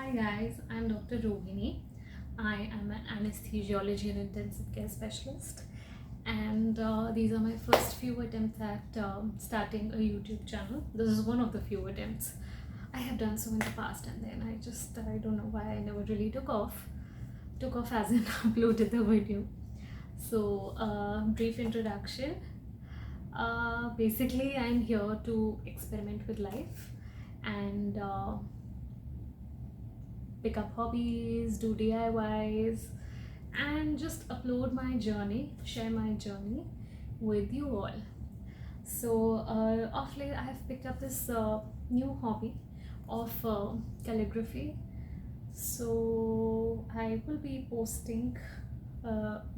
Hi guys, I'm Dr. Rohini. I am an anesthesiology and intensive care specialist, and these are my first few attempts at starting a YouTube channel. This is one of the few attempts. I have done so in the past, and then I don't know why I never really took off. Took off as in uploaded the video. So, brief introduction. Basically, I'm here to experiment with life and pick up hobbies, do DIYs, and just upload my journey, share my journey with you all. So, of late, I have picked up this new hobby of calligraphy. So, I will be posting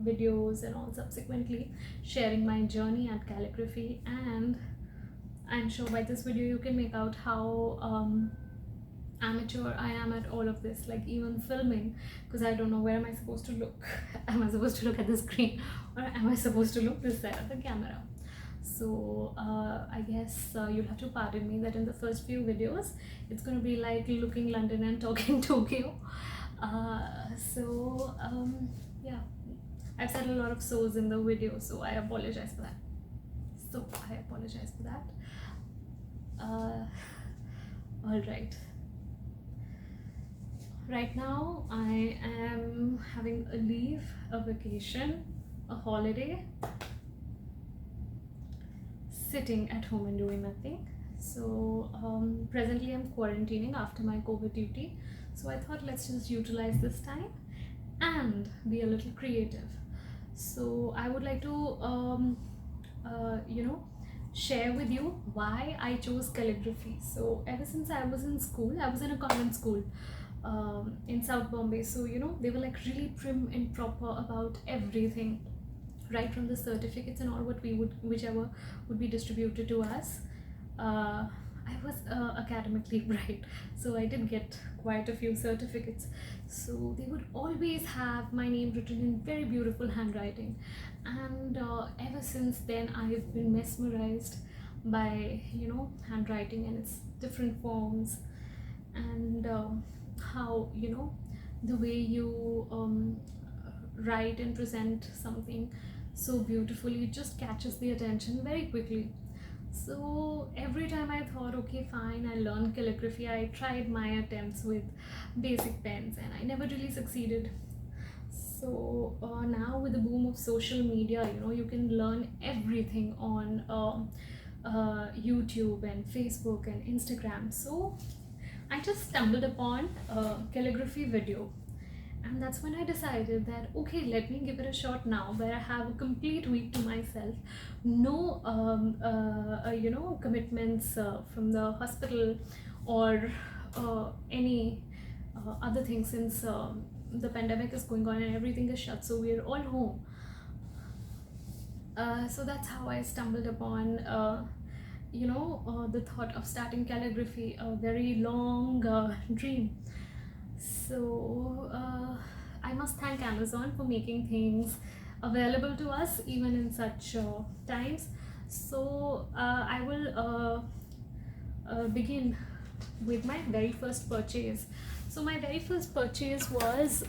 videos and all subsequently, sharing my journey at calligraphy, and I'm sure by this video you can make out how amateur I am at all of this, like even filming, because I don't know where am I supposed to look. Am I supposed to look at the screen or am I supposed to look this side of the camera? So I guess you'll have to pardon me that in the first few videos it's going to be like looking London and talking Tokyo. Yeah, I've said a lot of so's in the video, so I apologize for that. All right. Right now, I am having a leave, a vacation, a holiday, sitting at home and doing nothing. So, presently, I'm quarantining after my COVID duty. So, I thought let's just utilize this time and be a little creative. So, I would like to, share with you why I chose calligraphy. So, ever since I was in school, I was in a convent school in South Bombay. So, they were like really prim and proper about everything, right from the certificates and all whichever would be distributed to us. I was academically bright, so I did get quite a few certificates. So they would always have my name written in very beautiful handwriting, and ever since then I have been mesmerized by handwriting and its different forms, and how the way you write and present something so beautifully, it just catches the attention very quickly. So every time I thought, okay, fine, I'll learn calligraphy, I tried my attempts with basic pens and I never really succeeded. So now with the boom of social media, you can learn everything on YouTube and Facebook and Instagram. So I just stumbled upon a calligraphy video, and that's when I decided that okay, let me give it a shot now, where I have a complete week to myself, no commitments from the hospital or any other thing, since the pandemic is going on and everything is shut, so we're all home. So that's how I stumbled upon the thought of starting calligraphy, a very long dream. So I must thank Amazon for making things available to us even in such times. So I will begin with my very first purchase. So my very first purchase was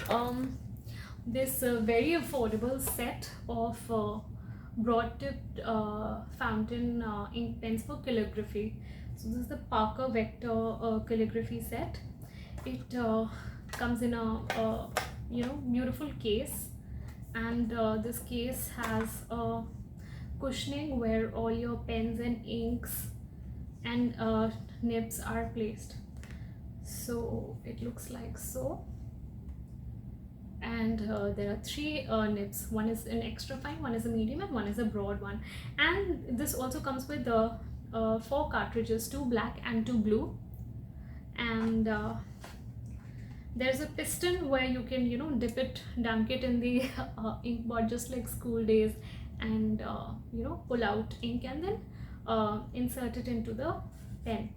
this very affordable set of broad tipped fountain ink pens for calligraphy. So this is the Parker Vector calligraphy set. It comes in a beautiful case, and this case has a cushioning where all your pens and inks and nibs are placed. So it looks like so, and there are three nibs. One is an extra fine, one is a medium, and one is a broad one. And this also comes with the 4 cartridges, 2 black and 2 blue, and there's a piston where you can dunk it in the ink pot, just like school days, and pull out ink and then insert it into the pen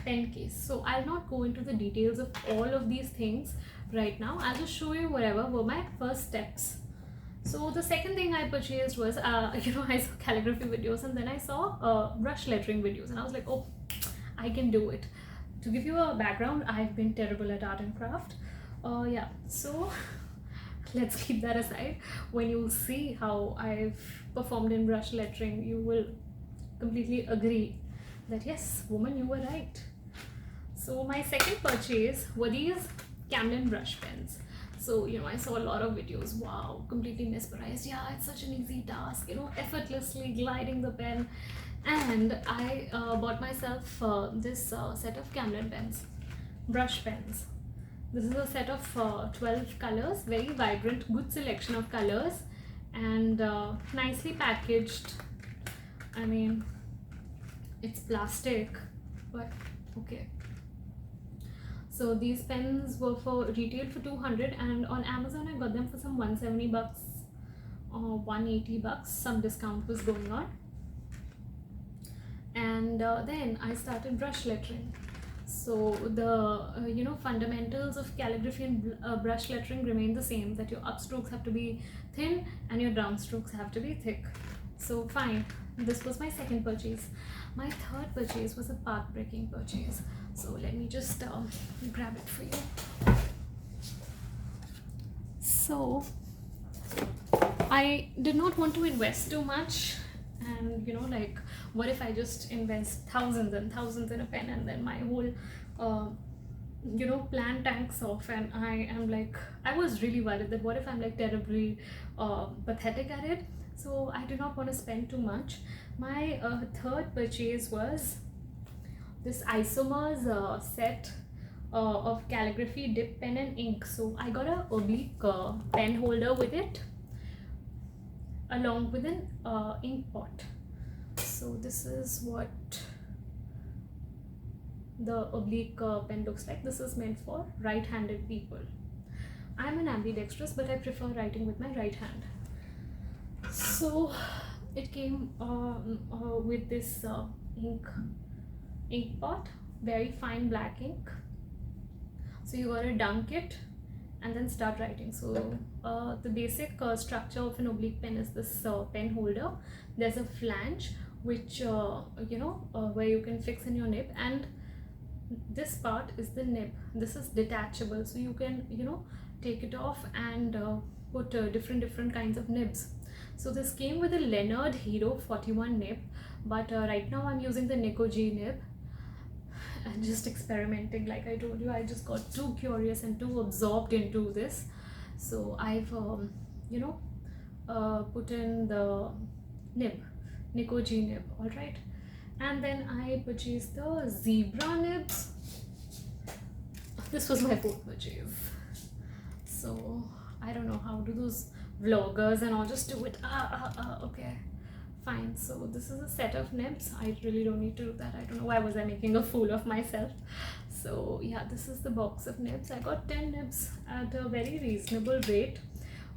case. So I'll not go into the details of all of these things right now. I'll just show you whatever were my first steps. So the second thing I purchased was I saw calligraphy videos, and then I saw brush lettering videos, and I was like, oh, I can do it. to give you a background, I've been terrible at art and craft. Yeah, so let's keep that aside. When you'll see how I've performed in brush lettering, you will completely agree that yes, woman, you were right. So my second purchase were these Camlin brush pens. So, you know, I saw a lot of videos. Wow, completely mesmerized. Yeah, it's such an easy task, you know, effortlessly gliding the pen. And I bought myself this set of Camlin pens, brush pens. This is a set of 12 colors, very vibrant, good selection of colors, and nicely packaged. I mean, it's plastic, but okay. So these pens were for retail for 200, and on Amazon I got them for some 170 bucks or 180 bucks. Some discount was going on. And then I started brush lettering. So the you know, fundamentals of calligraphy and brush lettering remain the same, that your upstrokes have to be thin and your downstrokes have to be thick. So fine, this was my second purchase. My third purchase was a path-breaking purchase. So let me just grab it for you. So I did not want to invest too much, and you know, like, what if I just invest thousands and thousands in a pen and then my whole you know, plan tanks off, and I was really worried that what if I'm like terribly pathetic at it. So I did not want to spend too much. My third purchase was this Isomers set of calligraphy dip pen and ink. So I got a oblique pen holder with it, along with an ink pot. So this is what the oblique pen looks like. This is meant for right-handed people. I'm an ambidextrous, but I prefer writing with my right hand. So it came with this ink pot, very fine black ink. So you gotta dunk it and then start writing. So the basic structure of an oblique pen is this pen holder. There's a flange which you know, where you can fix in your nib, and this part is the nib. This is detachable, so you can, you know, take it off and put different kinds of nibs. So this came with a Leonard Hero 41 nib, but right now I'm using the Nico G nib. I'm just experimenting, like I told you. I just got too curious and too absorbed into this, so I've you know, put in the nib, Nico G nib. All right, and then I purchased the zebra nibs. This was my fourth purchase. So I don't know, how do those vloggers and all just do it? Okay, fine. So this is a set of nibs. I really don't need to do that. I don't know why was I making a fool of myself. So yeah, this is the box of nibs. I got 10 nibs at a very reasonable rate,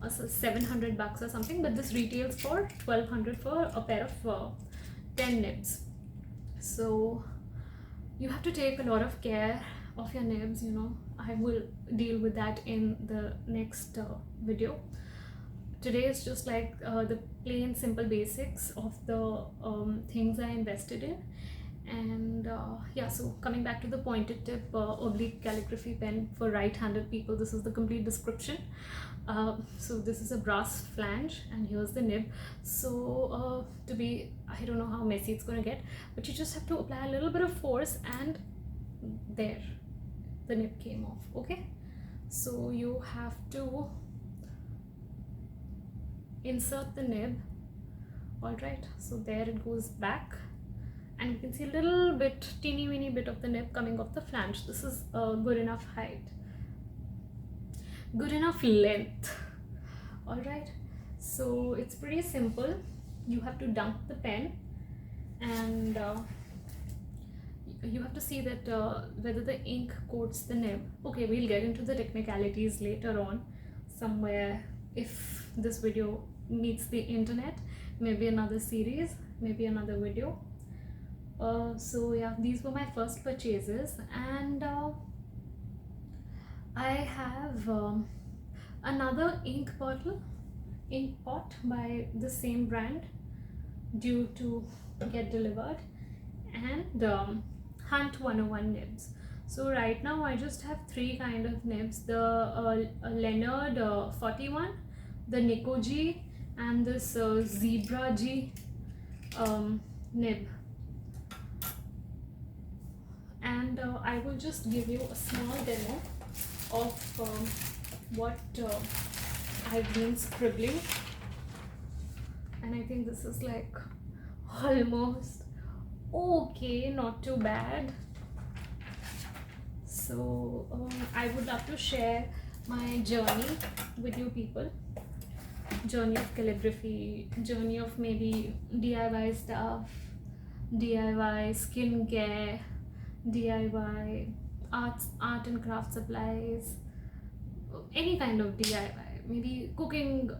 so 700 bucks or something, but this retails for 1200 for a pair of 10 nibs. So you have to take a lot of care of your nibs, you know. I will deal with that in the next video. Today is just like the plain simple basics of the things I invested in. And yeah, so coming back to the pointed tip oblique calligraphy pen for right-handed people, this is the complete description. So this is a brass flange, and here's the nib. So to be, I don't know how messy it's gonna get, but you just have to apply a little bit of force, and there, the nib came off. Okay, so you have to insert the nib. All right, so there it goes back, and you can see a little bit, teeny weeny bit of the nib coming off the flange. This is a good enough height, good enough length. All right, so it's pretty simple. You have to dunk the pen, and you have to see that whether the ink coats the nib. Okay, we'll get into the technicalities later on somewhere. If this video meets the internet, maybe another series, maybe another video. So yeah, these were my first purchases, and I have another ink pot by the same brand due to get delivered, and Hunt 101 nibs. So right now I just have three kind of nibs: the Leonard 41, the Nico G, and this Zebra G nib. And I will just give you a small demo of what I've been scribbling. And I think this is like almost okay, not too bad. So I would love to share my journey with you people. Journey of calligraphy, journey of maybe DIY stuff, DIY skincare, DIY art and craft supplies, any kind of DIY, maybe cooking,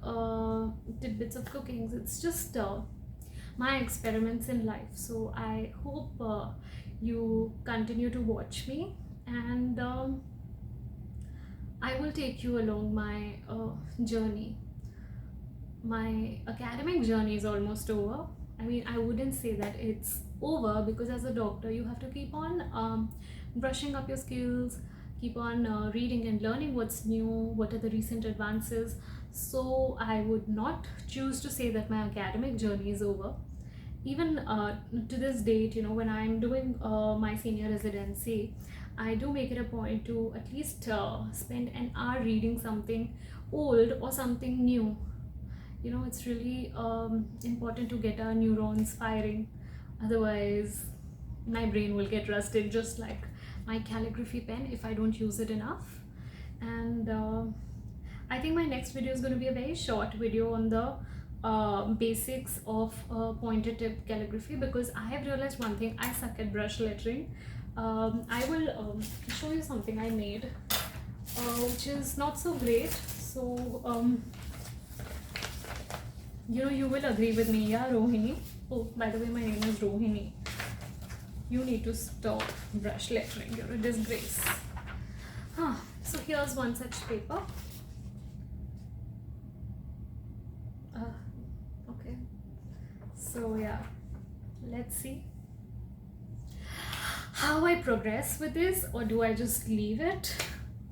tidbits of cooking. It's just my experiments in life. So I hope you continue to watch me, and I will take you along my journey. My academic journey is almost over. I mean, I wouldn't say that it's over, because as a doctor, you have to keep on brushing up your skills, keep on reading and learning what's new, what are the recent advances. So I would not choose to say that my academic journey is over. Even to this date, you know, when I'm doing my senior residency, I do make it a point to at least spend an hour reading something old or something new. You know, it's really important to get our neurons firing. Otherwise my brain will get rusted, just like my calligraphy pen, if I don't use it enough. And I think my next video is going to be a very short video on the basics of pointed tip calligraphy, because I have realized one thing: I suck at brush lettering. I will show you something I made, which is not so great. So you know, you will agree with me, yeah, Rohini. Oh, by the way, my name is Rohini. You need to stop brush lettering. You're a disgrace. So here's one such paper. Okay. So yeah, let's see how I progress with this, or do I just leave it?